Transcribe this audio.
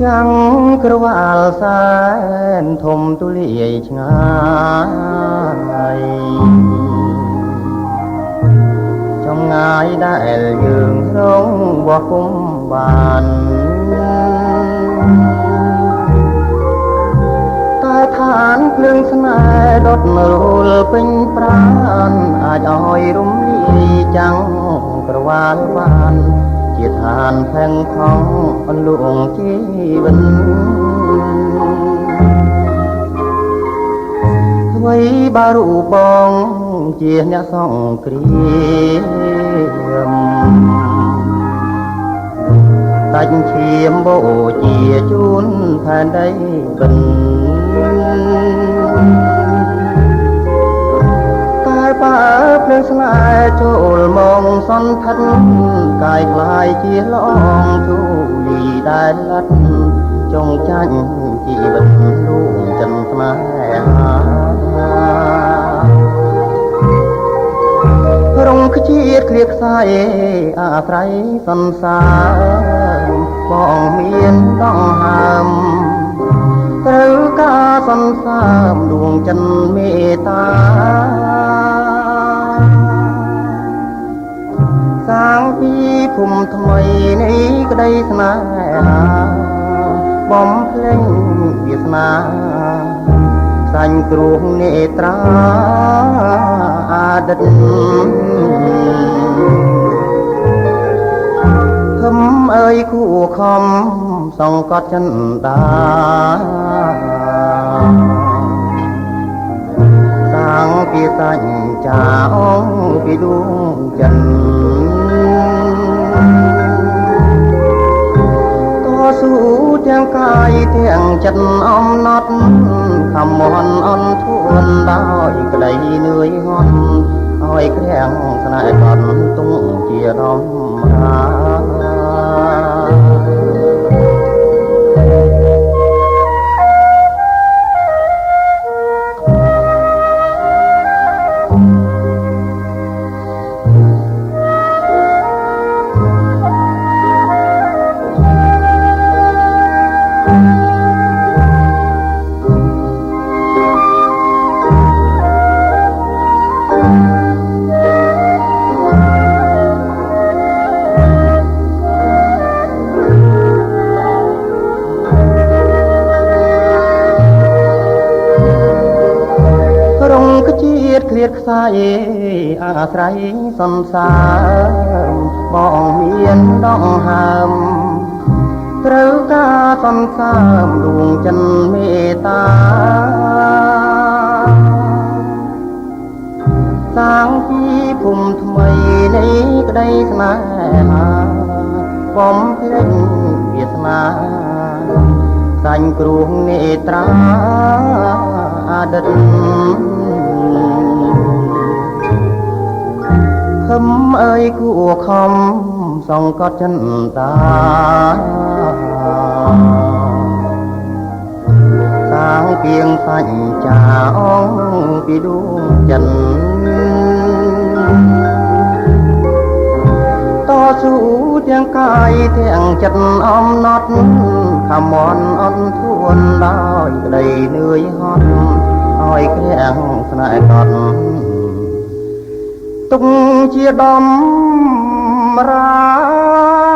ចាំងក្រវ៉ាល់សែនធំទូលាយឆ្ងាយចំងាយដែលយើងរងបោះពុំបានតែឋានភ្លើងស្នេហ៍ដុតរលពេញប្រាណអាចឲ្យរំលាយចាំងក្រវ៉ាល់បានជាឋានផែងខំអន្លងជីវិតអ្វីបើរូបបងជាអ្នកសង្គ្រាមតាច់ឈាមបូជាជូនផែនដីបិណ្ឌតែបើភ្លើងស្នេហ៍ចូលមកសន្ធិដ្ឋកាយក្លាយជាល្អងទូលីដែលលិតចងចាញ់ជីវិតលួងចិនស្នេហារងខ្ជាតិគ្លៀកខ្សែអាស្រ័យសន្សារបងមានដងហើមត្រូវការសន្សារដួងចិនមេត្តាសាងពីភូមិថ្មីនៃក្តីស្នេហាបំភ្លេងវាសនាសាញ់គ្រោះនេត្រាអតីតខំអើយគួខំសង្កត់ចិនដាសាងពីសាច់ចាអងពីដួងចិនស៊ូទាំងកាយទាំងចិត្តអំណត់ខំមន់អន់ធួនដោយក្តីនឿយហត់ឲ្យក្រាំងស្នេហ៍កត់ទុំជារំរាគ្លៀតខ្សែអាស្រ័យសន្សារបងមានដងហើមត្រូវការសន្សារដួងចិនមេត្តាសាងពីភូមិថ្មីនៃក្តីស្នេហាបំភ្លេចវាសនាសាញ់គ្រោះនេត្រាអតីតខំអើយគួខំសង្កត់ចិនតាសាងពីងសាច់ចាអងពីដួងចិនតស៊ូទាំងកាយទាំងចិត្តអំណត់ខំមន់អន់ធួនដោយក្តីនឿយហត់ឲ្យក្រាំងស្នេហ៍កត់ទុកជាដំរា